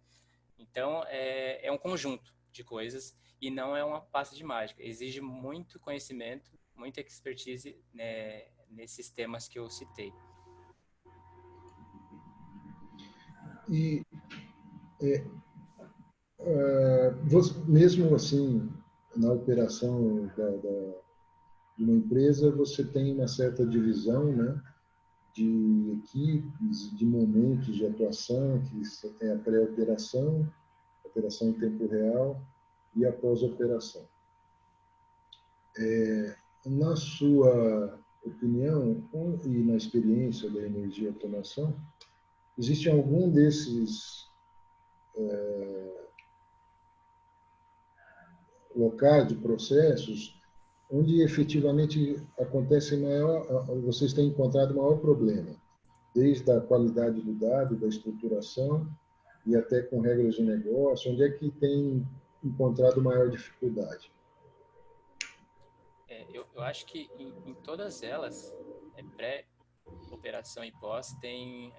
Então, é um conjunto de coisas e não é uma pasta de mágica. Exige muito conhecimento, muita expertise, né, nesses temas que eu citei. E mesmo assim, na operação de uma empresa, você tem uma certa divisão, né, de equipes, de momentos de atuação, que tem a pré-operação, operação em tempo real e a pós-operação. Na sua opinião e na experiência da energia e automação, existe algum desses locais de processos onde efetivamente acontece vocês têm encontrado o maior problema, desde a qualidade do dado, da estruturação e até com regras de negócio, onde é que tem encontrado maior dificuldade? Eu acho que em todas elas, pré-operação e pós, tem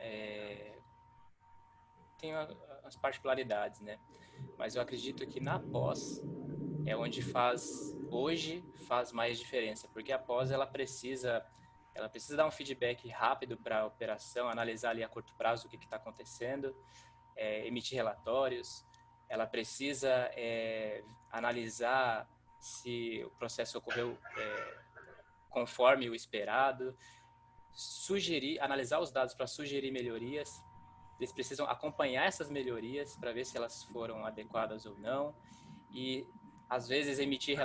as particularidades, né? Mas eu acredito que na pós é onde hoje faz mais diferença, porque a pós ela precisa dar um feedback rápido para a operação, analisar ali a curto prazo o que está acontecendo, emitir relatórios, ela precisa analisar se o processo ocorreu conforme o esperado, analisar os dados para sugerir melhorias. Eles precisam acompanhar essas melhorias para ver se elas foram adequadas ou não. E, às vezes, emitir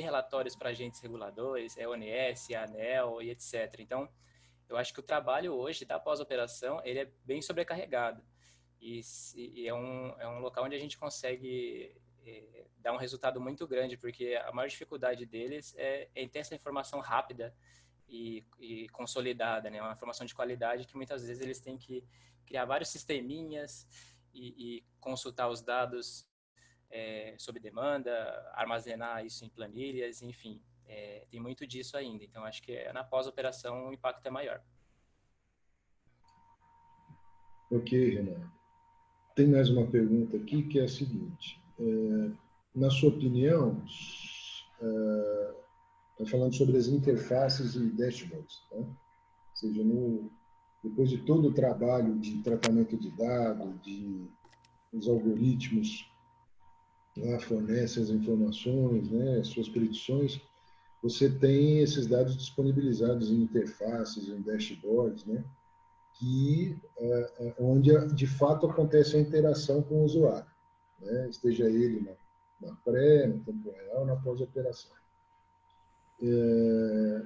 relatórios para agentes reguladores, ONS, ANEEL e etc. Então, eu acho que o trabalho hoje da pós-operação, ele é bem sobrecarregado. E é um local onde a gente consegue dar um resultado muito grande, porque a maior dificuldade deles é ter essa informação rápida e consolidada, né? Uma informação de qualidade que muitas vezes eles têm que criar vários sisteminhas e consultar os dados sob demanda, armazenar isso em planilhas, enfim, tem muito disso ainda. Então, acho que na pós-operação o impacto é maior. Ok, Renato. Tem mais uma pergunta aqui que é a seguinte. Na sua opinião, está falando sobre as interfaces e dashboards, tá? Ou seja, depois de todo o trabalho de tratamento de dados, os algoritmos lá fornecem as informações, né, as suas predições, você tem esses dados disponibilizados em interfaces, em dashboards, né, onde de fato acontece a interação com o usuário, né, esteja ele na pré, no tempo real, na pós-operação.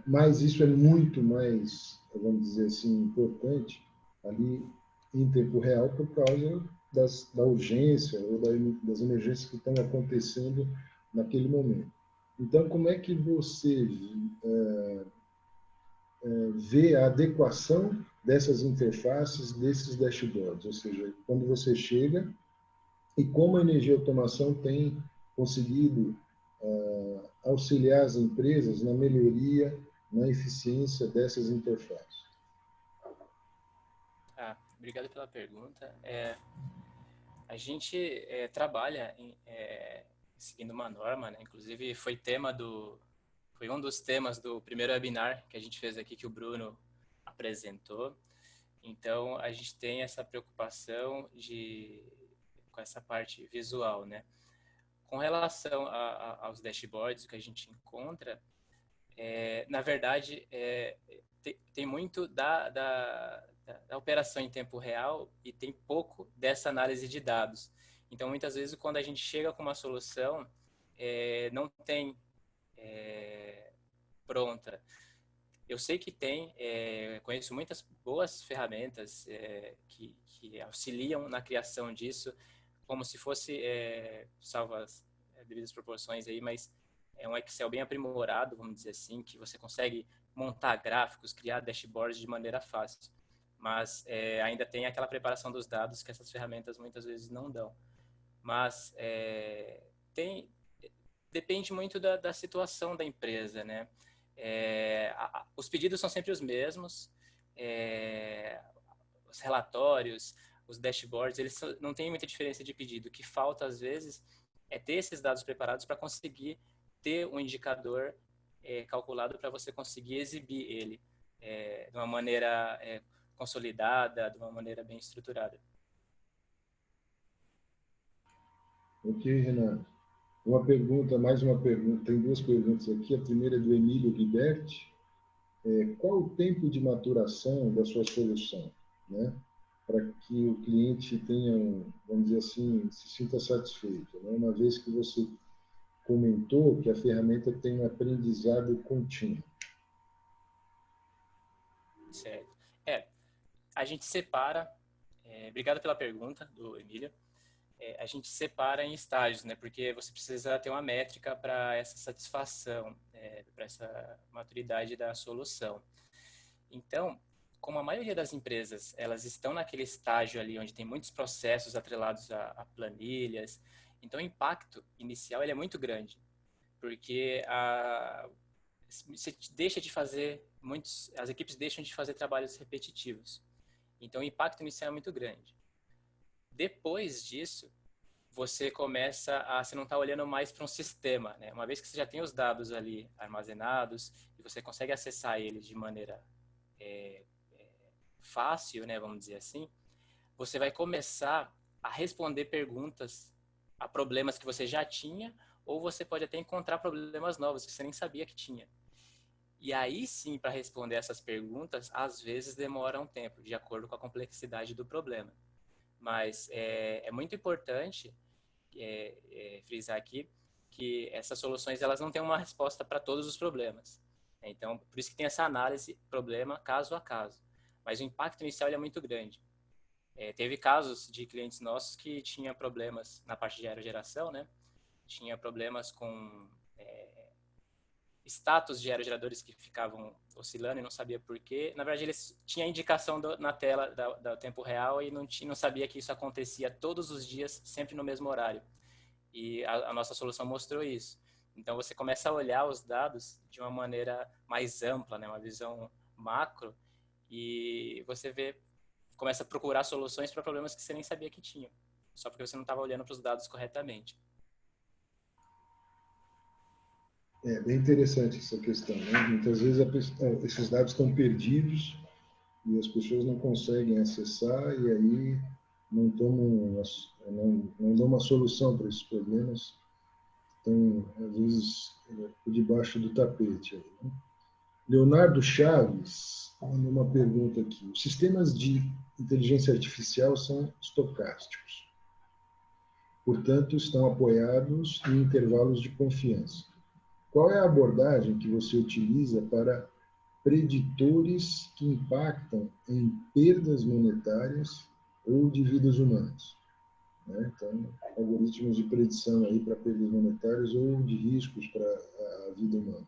Mas isso é muito mais, vamos dizer assim, importante ali em tempo real por causa da urgência ou das emergências que estão acontecendo naquele momento. Então, como é que você vê a adequação dessas interfaces, desses dashboards? Ou seja, quando você chega e como a energia e automação tem conseguido auxiliar as empresas na melhoria, na eficiência dessas interfaces. Obrigado pela pergunta. A gente trabalha seguindo uma norma, né? Inclusive foi um dos temas do primeiro webinar que a gente fez aqui, que o Bruno apresentou. Então, a gente tem essa preocupação com essa parte visual, né? Com relação aos dashboards que a gente encontra, na verdade, tem muito da operação em tempo real e tem pouco dessa análise de dados. Então, muitas vezes, quando a gente chega com uma solução, não tem pronta. Eu sei que conheço muitas boas ferramentas que auxiliam na criação disso, como se fosse, salvo as devidas proporções aí, mas é um Excel bem aprimorado, vamos dizer assim, que você consegue montar gráficos, criar dashboards de maneira fácil. Mas ainda tem aquela preparação dos dados que essas ferramentas muitas vezes não dão. Mas depende muito da situação da empresa, né? Os pedidos são sempre os mesmos, os relatórios, os dashboards, eles não têm muita diferença de pedido. O que falta, às vezes, é ter esses dados preparados para conseguir ter um indicador calculado para você conseguir exibir ele de uma maneira consolidada, de uma maneira bem estruturada. Ok, Renato. Mais uma pergunta, tem duas perguntas aqui. A primeira é do Emílio Guiberti. Qual o tempo de maturação da sua solução, né? Para que o cliente tenha, vamos dizer assim, se sinta satisfeito, né? Uma vez que você comentou que a ferramenta tem um aprendizado contínuo. Certo. A gente separa, obrigado pela pergunta, do Emílio, a gente separa em estágios, né? Porque você precisa ter uma métrica para essa satisfação, para essa maturidade da solução. Então, como a maioria das empresas, elas estão naquele estágio ali onde tem muitos processos atrelados a planilhas, então o impacto inicial ele é muito grande, porque você deixa de fazer as equipes deixam de fazer trabalhos repetitivos. Então o impacto inicial é muito grande. Depois disso, você não está olhando mais para um sistema, né? Uma vez que você já tem os dados ali armazenados e você consegue acessar eles de maneira fácil, né, vamos dizer assim, você vai começar a responder perguntas a problemas que você já tinha, ou você pode até encontrar problemas novos que você nem sabia que tinha. E aí sim, para responder essas perguntas, às vezes demora um tempo, de acordo com a complexidade do problema. Mas é muito importante frisar aqui que essas soluções elas não têm uma resposta para todos os problemas. Então, por isso que tem essa análise problema caso a caso. Mas o impacto inicial é muito grande. Teve casos de clientes nossos que tinham problemas na parte de aerogeração, né? Tinha problemas com status de aerogeradores que ficavam oscilando e não sabia por quê. Na verdade, eles tinham indicação na tela do tempo real e não sabia que isso acontecia todos os dias, sempre no mesmo horário. E a nossa solução mostrou isso. Então, você começa a olhar os dados de uma maneira mais ampla, né? Uma visão macro, e você começa a procurar soluções para problemas que você nem sabia que tinha, só porque você não estava olhando para os dados corretamente. É bem interessante essa questão, né? Muitas vezes esses dados estão perdidos e as pessoas não conseguem acessar e aí não não dão uma solução para esses problemas. Então, às vezes, por debaixo do tapete. Né? Leonardo Chaves mandou uma pergunta aqui. Os sistemas de inteligência artificial são estocásticos, portanto, estão apoiados em intervalos de confiança. Qual é a abordagem que você utiliza para preditores que impactam em perdas monetárias ou de vidas humanas? Né? Então, algoritmos de predição aí para perdas monetárias ou de riscos para a vida humana.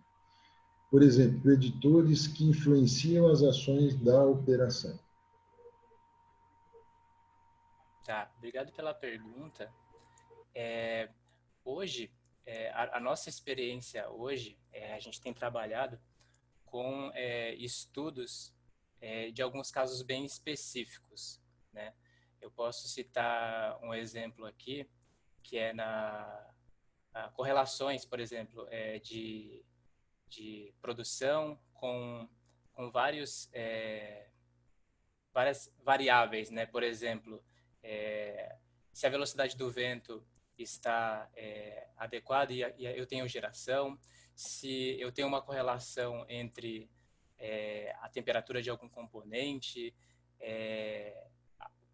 Por exemplo, preditores que influenciam as ações da operação. Tá, obrigado pela pergunta. Hoje, a nossa experiência hoje, a gente tem trabalhado com estudos de alguns casos bem específicos, né? Eu posso citar um exemplo aqui, que é na correlações, por exemplo, de produção com várias variáveis, né? Por exemplo, se a velocidade do vento está adequada e eu tenho geração, se eu tenho uma correlação entre a temperatura de algum componente,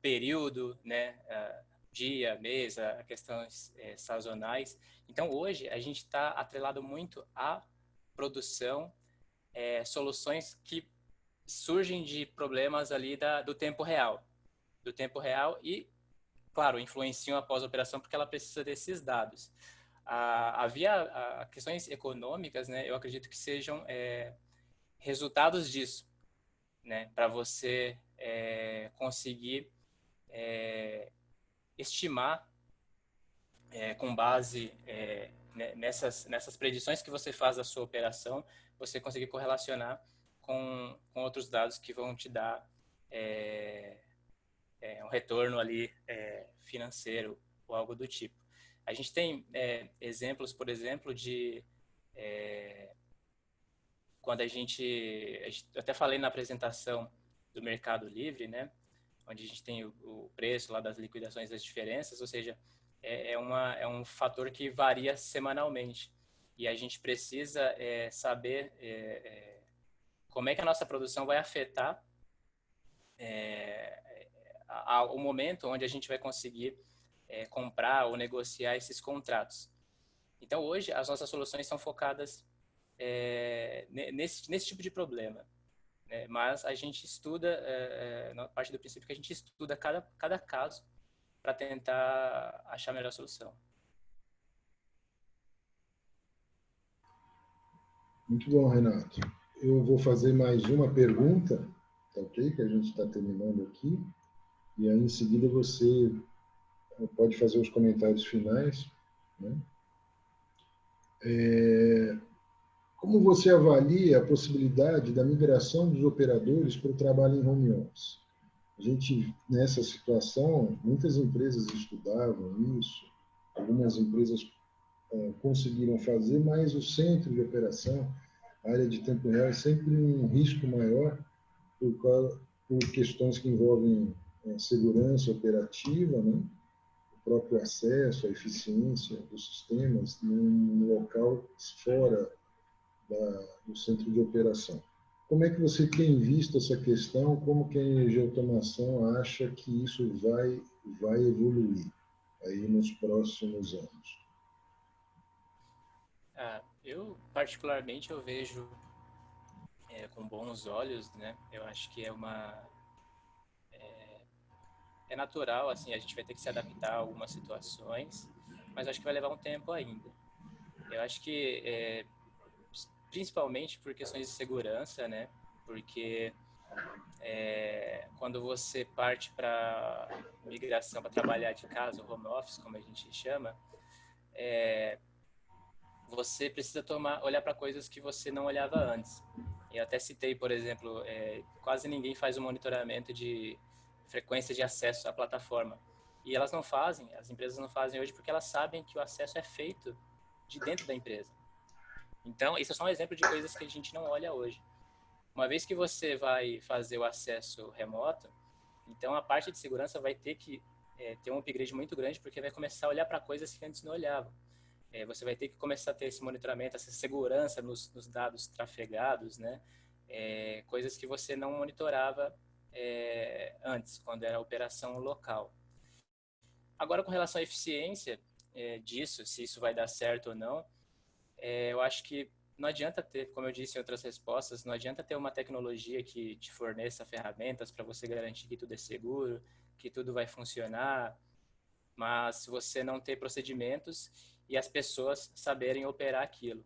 período, né? Dia, mês, questões sazonais. Então, hoje, a gente está atrelado muito à produção, soluções que surgem de problemas ali do tempo real. Do tempo real e, claro, influenciam após a operação porque ela precisa desses dados. Havia questões econômicas, né? Eu acredito que sejam resultados disso, né? Para você conseguir estimar com base nessas predições que você faz da sua operação, você conseguir correlacionar com outros dados que vão te dar um retorno ali financeiro ou algo do tipo. A gente tem exemplos, por exemplo, de quando eu até falei na apresentação do Mercado Livre, né, onde a gente tem o preço lá das liquidações das diferenças, ou seja, é um fator que varia semanalmente. E a gente precisa saber como é que a nossa produção vai afetar o momento onde a gente vai conseguir comprar ou negociar esses contratos. Então, hoje, as nossas soluções são focadas nesse tipo de problema. Né? Mas a gente estuda, na parte do princípio que a gente estuda cada caso para tentar achar a melhor solução. Muito bom, Renato. Eu vou fazer mais uma pergunta, tá ok? Que a gente está terminando aqui. E aí, em seguida, você pode fazer os comentários finais. Né? Como você avalia a possibilidade da migração dos operadores para o trabalho em home office? A gente, nessa situação, muitas empresas estudavam isso, algumas empresas conseguiram fazer, mas o centro de operação, a área de tempo real, é sempre um risco maior por questões que envolvem segurança operativa, né? O próprio acesso, a eficiência dos sistemas num local fora do centro de operação. Como é que você tem visto essa questão? Como que a energia automação acha que isso vai evoluir aí nos próximos anos? Eu, particularmente, eu vejo com bons olhos, né? Eu acho que é natural, assim, a gente vai ter que se adaptar a algumas situações, mas acho que vai levar um tempo ainda. Eu acho que, principalmente por questões de segurança, né? Porque quando você parte para migração, para trabalhar de casa, o home office, como a gente chama, você precisa olhar para coisas que você não olhava antes. Eu até citei, por exemplo, quase ninguém faz o monitoramento de frequência de acesso à plataforma. E elas não fazem, as empresas não fazem hoje porque elas sabem que o acesso é feito de dentro da empresa. Então, isso é só um exemplo de coisas que a gente não olha hoje. Uma vez que você vai fazer o acesso remoto, então a parte de segurança vai ter que ter um upgrade muito grande, porque vai começar a olhar para coisas que antes não olhava. Você vai ter que começar a ter esse monitoramento, essa segurança nos dados trafegados, né? Coisas que você não monitorava antes, quando era operação local. Agora, com relação à eficiência disso, se isso vai dar certo ou não, eu acho que não adianta ter, como eu disse em outras respostas, não adianta ter uma tecnologia que te forneça ferramentas para você garantir que tudo é seguro, que tudo vai funcionar, mas se você não ter procedimentos e as pessoas saberem operar aquilo.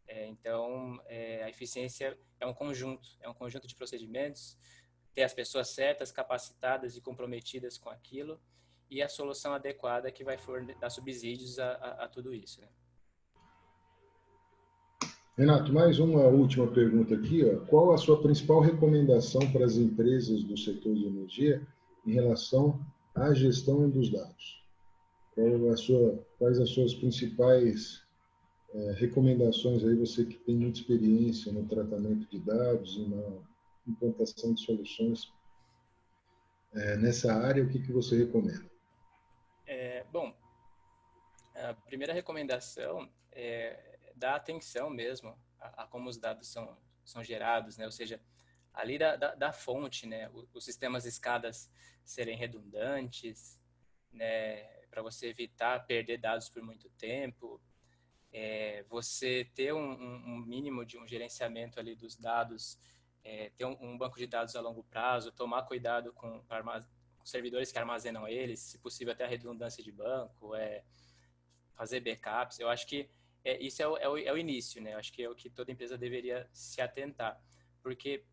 Então, a eficiência é um conjunto de procedimentos, ter as pessoas certas, capacitadas e comprometidas com aquilo, e a solução adequada que vai dar subsídios a tudo isso, né? Renato, mais uma última pergunta aqui. Ó. Qual a sua principal recomendação para as empresas do setor de energia em relação à gestão dos dados? Quais as suas principais recomendações aí, você que tem muita experiência no tratamento de dados e na implantação de soluções nessa área, o que você recomenda? Bom, a primeira recomendação é dar atenção mesmo a como os dados são gerados, né? Ou seja, ali da fonte, né? Os sistemas escadas serem redundantes, né? Para você evitar perder dados por muito tempo, você ter um mínimo de um gerenciamento ali dos dados, ter um banco de dados a longo prazo, tomar cuidado com servidores que armazenam eles, se possível até a redundância de banco, fazer backups. Eu acho que isso é o início, né? Eu acho que é o que toda empresa deveria se atentar, porque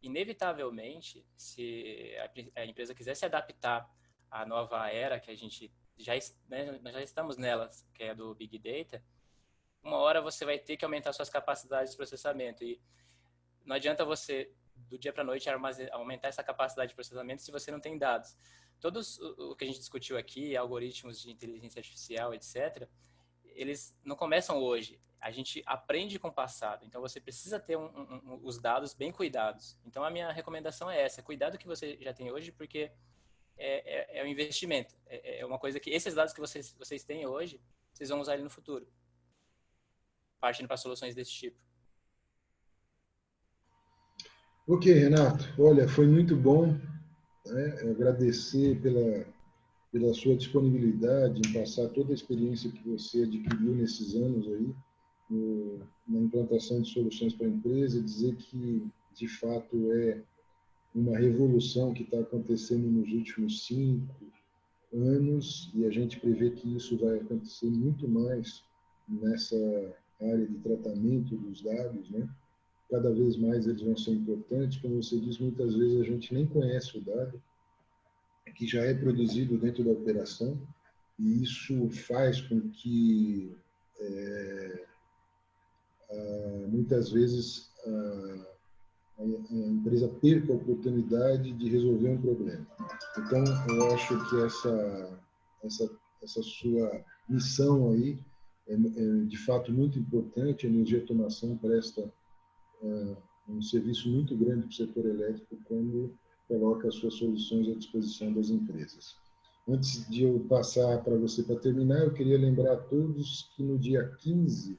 inevitavelmente, se a empresa quiser se adaptar à nova era que a gente nós já estamos nela, que é do Big Data, uma hora você vai ter que aumentar suas capacidades de processamento. E não adianta você, do dia para a noite, aumentar essa capacidade de processamento se você não tem dados. Todos o que a gente discutiu aqui, algoritmos de inteligência artificial, etc., eles não começam hoje. A gente aprende com o passado. Então, você precisa ter os dados bem cuidados. Então, a minha recomendação é essa. Cuidado que você já tem hoje, porque é um investimento. É uma coisa que esses dados que vocês têm hoje, vocês vão usar ele no futuro. Partindo para soluções desse tipo. Ok, Renato. Olha, foi muito bom, né? Agradecer pela sua disponibilidade em passar toda a experiência que você adquiriu nesses anos aí na implantação de soluções para a empresa, dizer que, de fato, é uma revolução que está acontecendo nos últimos 5 anos e a gente prevê que isso vai acontecer muito mais nessa área de tratamento dos dados, né? Cada vez mais eles vão ser importantes. Como você diz, muitas vezes a gente nem conhece o dado que já é produzido dentro da operação e isso faz com que muitas vezes a empresa perca a oportunidade de resolver um problema. Então, eu acho que essa sua missão aí é de fato muito importante. A Energia Automação presta um serviço muito grande para o setor elétrico quando coloca as suas soluções à disposição das empresas. Antes de eu passar para você para terminar, eu queria lembrar a todos que no dia 15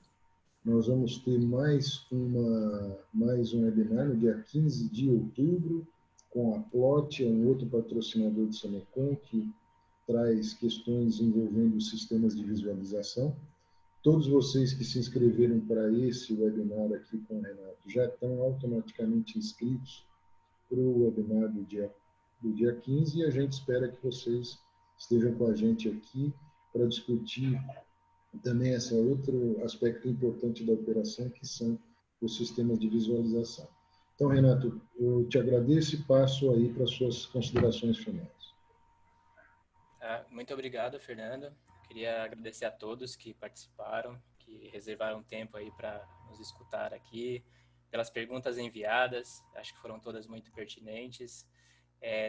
Nós vamos ter mais um webinar no dia 15 de outubro, com a Plot, um outro patrocinador do Senocom, que traz questões envolvendo sistemas de visualização. Todos vocês que se inscreveram para esse webinar aqui com o Renato já estão automaticamente inscritos para o webinar do dia 15, e a gente espera que vocês estejam com a gente aqui para discutir também esse outro aspecto importante da operação, que são os sistemas de visualização. Então, Renato, eu te agradeço e passo aí para as suas considerações finais. Muito obrigado, Fernando. Queria agradecer a todos que participaram, que reservaram tempo aí para nos escutar aqui, pelas perguntas enviadas, acho que foram todas muito pertinentes.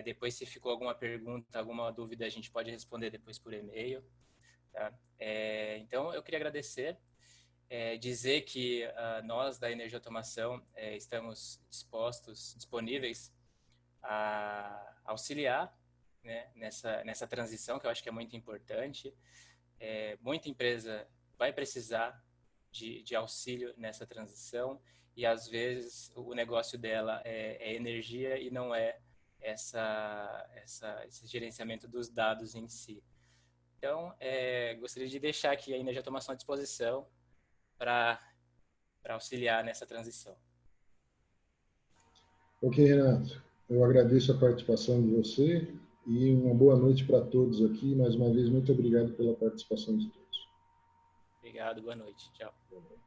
Depois, se ficou alguma pergunta, alguma dúvida, a gente pode responder depois por e-mail. Tá? Então, eu queria agradecer, dizer que nós da Energia Automação estamos disponíveis a auxiliar, né, nessa transição, que eu acho que é muito importante. Muita empresa vai precisar de auxílio nessa transição, e às vezes o negócio dela é energia e não é esse gerenciamento dos dados em si. Então, gostaria de deixar aqui a Energia Automação à disposição para auxiliar nessa transição. Ok, Renato. Eu agradeço a participação de você e uma boa noite para todos aqui. Mais uma vez, muito obrigado pela participação de todos. Obrigado, boa noite. Tchau. Boa noite.